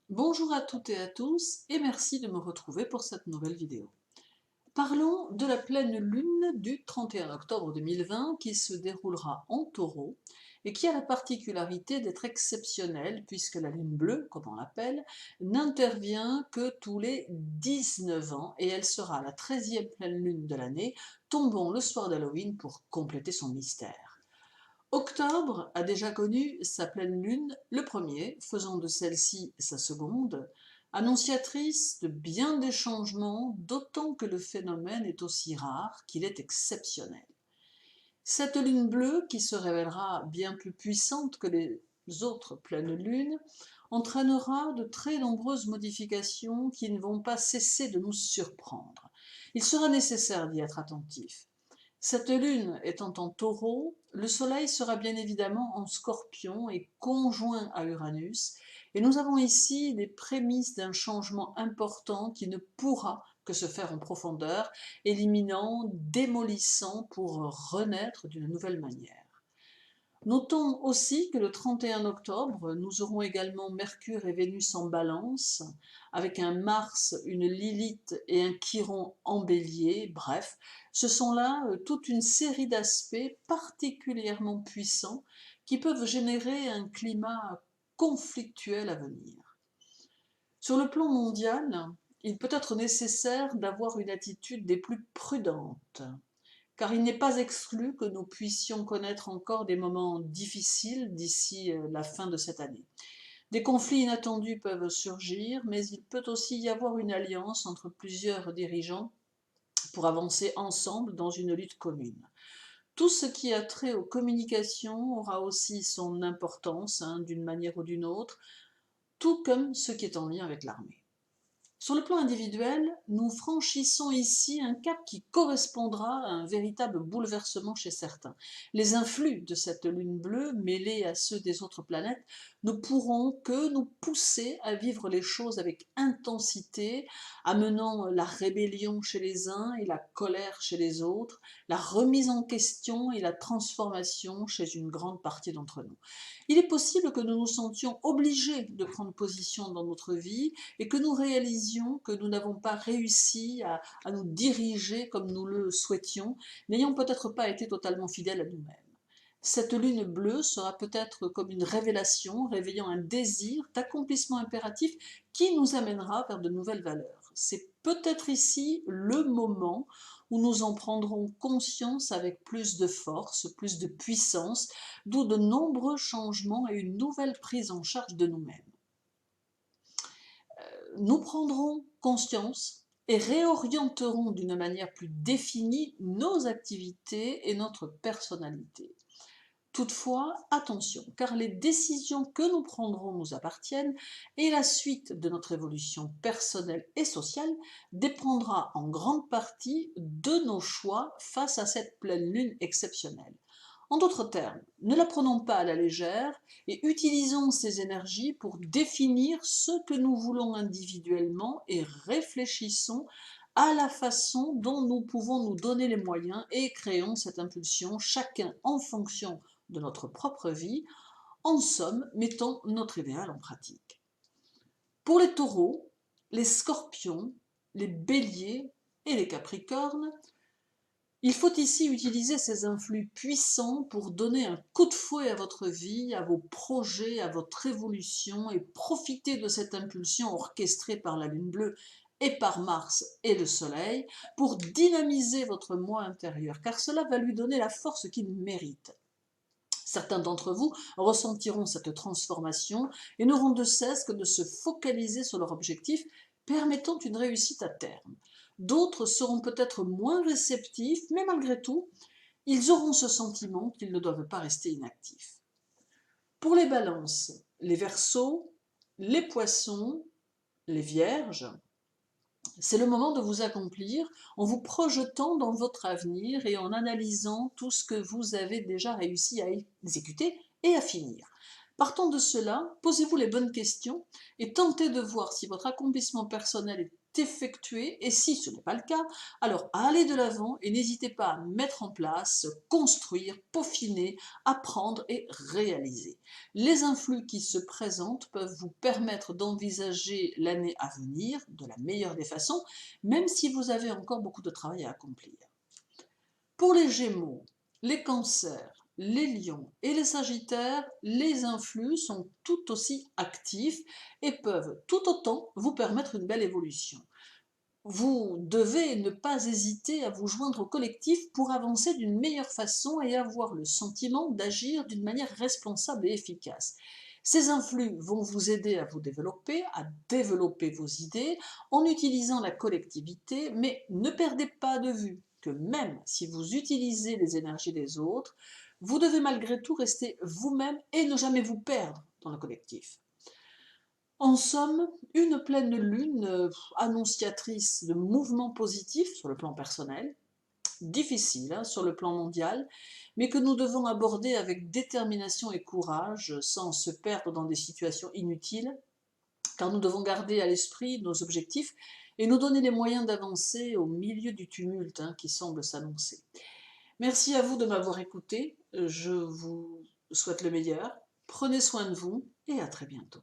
Bonjour à toutes et à tous et merci de me retrouver pour cette nouvelle vidéo. Parlons de la pleine lune du 31 octobre 2020 qui se déroulera en Taureau et qui a la particularité d'être exceptionnelle puisque la lune bleue, comme on l'appelle, n'intervient que tous les 19 ans et elle sera la 13e pleine lune de l'année, tombant le soir d'Halloween pour compléter son mystère. Octobre a déjà connu sa pleine lune le premier, faisant de celle-ci sa seconde, annonciatrice de bien des changements, d'autant que le phénomène est aussi rare qu'il est exceptionnel. Cette lune bleue, qui se révélera bien plus puissante que les autres pleines lunes, entraînera de très nombreuses modifications qui ne vont pas cesser de nous surprendre. Il sera nécessaire d'y être attentif. Cette lune étant en Taureau, le Soleil sera bien évidemment en Scorpion et conjoint à Uranus, et nous avons ici les prémices d'un changement important qui ne pourra que se faire en profondeur, éliminant, démolissant pour renaître d'une nouvelle manière. Notons aussi que le 31 octobre, nous aurons également Mercure et Vénus en Balance, avec un Mars, une Lilith et un Chiron en Bélier. Bref, ce sont là toute une série d'aspects particulièrement puissants qui peuvent générer un climat conflictuel à venir. Sur le plan mondial, il peut être nécessaire d'avoir une attitude des plus prudentes, car il n'est pas exclu que nous puissions connaître encore des moments difficiles d'ici la fin de cette année. Des conflits inattendus peuvent surgir, mais il peut aussi y avoir une alliance entre plusieurs dirigeants pour avancer ensemble dans une lutte commune. Tout ce qui a trait aux communications aura aussi son importance, d'une manière ou d'une autre, tout comme ce qui est en lien avec l'armée. Sur le plan individuel, nous franchissons ici un cap qui correspondra à un véritable bouleversement chez certains. Les influx de cette lune bleue, mêlés à ceux des autres planètes, ne pourront que nous pousser à vivre les choses avec intensité, amenant la rébellion chez les uns et la colère chez les autres, la remise en question et la transformation chez une grande partie d'entre nous. Il est possible que nous nous sentions obligés de prendre position dans notre vie et que nous réalisions que nous n'avons pas réussi à nous diriger comme nous le souhaitions, n'ayant peut-être pas été totalement fidèles à nous-mêmes. Cette lune bleue sera peut-être comme une révélation, réveillant un désir d'accomplissement impératif qui nous amènera vers de nouvelles valeurs. C'est peut-être ici le moment où nous en prendrons conscience avec plus de force, plus de puissance, d'où de nombreux changements et une nouvelle prise en charge de nous-mêmes. Nous prendrons conscience et réorienterons d'une manière plus définie nos activités et notre personnalité. Toutefois, attention, car les décisions que nous prendrons nous appartiennent et la suite de notre évolution personnelle et sociale dépendra en grande partie de nos choix face à cette pleine lune exceptionnelle. En d'autres termes, ne la prenons pas à la légère et utilisons ces énergies pour définir ce que nous voulons individuellement et réfléchissons à la façon dont nous pouvons nous donner les moyens et créons cette impulsion, chacun en fonction de notre propre vie, en somme, mettons notre idéal en pratique. Pour les taureaux, les scorpions, les béliers et les capricornes, il faut ici utiliser ces influx puissants pour donner un coup de fouet à votre vie, à vos projets, à votre évolution et profiter de cette impulsion orchestrée par la lune bleue et par Mars et le Soleil pour dynamiser votre moi intérieur, car cela va lui donner la force qu'il mérite. Certains d'entre vous ressentiront cette transformation et n'auront de cesse que de se focaliser sur leur objectif, permettant une réussite à terme. D'autres seront peut-être moins réceptifs, mais malgré tout, ils auront ce sentiment qu'ils ne doivent pas rester inactifs. Pour les balances, les Verseaux, les Poissons, les Vierges, c'est le moment de vous accomplir en vous projetant dans votre avenir et en analysant tout ce que vous avez déjà réussi à exécuter et à finir. Partant de cela, posez-vous les bonnes questions et tentez de voir si votre accomplissement personnel est effectué et si ce n'est pas le cas, alors allez de l'avant et n'hésitez pas à mettre en place, construire, peaufiner, apprendre et réaliser. Les influx qui se présentent peuvent vous permettre d'envisager l'année à venir de la meilleure des façons, même si vous avez encore beaucoup de travail à accomplir. Pour les Gémeaux, les Cancers, les Lions et les Sagittaires, les influx sont tout aussi actifs et peuvent tout autant vous permettre une belle évolution. Vous devez ne pas hésiter à vous joindre au collectif pour avancer d'une meilleure façon et avoir le sentiment d'agir d'une manière responsable et efficace. Ces influx vont vous aider à développer vos idées en utilisant la collectivité, mais ne perdez pas de vue que même si vous utilisez les énergies des autres, vous devez malgré tout rester vous-même et ne jamais vous perdre dans le collectif. En somme, une pleine lune annonciatrice de mouvements positifs sur le plan personnel, difficile sur le plan mondial, mais que nous devons aborder avec détermination et courage sans se perdre dans des situations inutiles, car nous devons garder à l'esprit nos objectifs et nous donner les moyens d'avancer au milieu du tumulte qui semble s'annoncer. Merci à vous de m'avoir écouté, je vous souhaite le meilleur, prenez soin de vous et à très bientôt.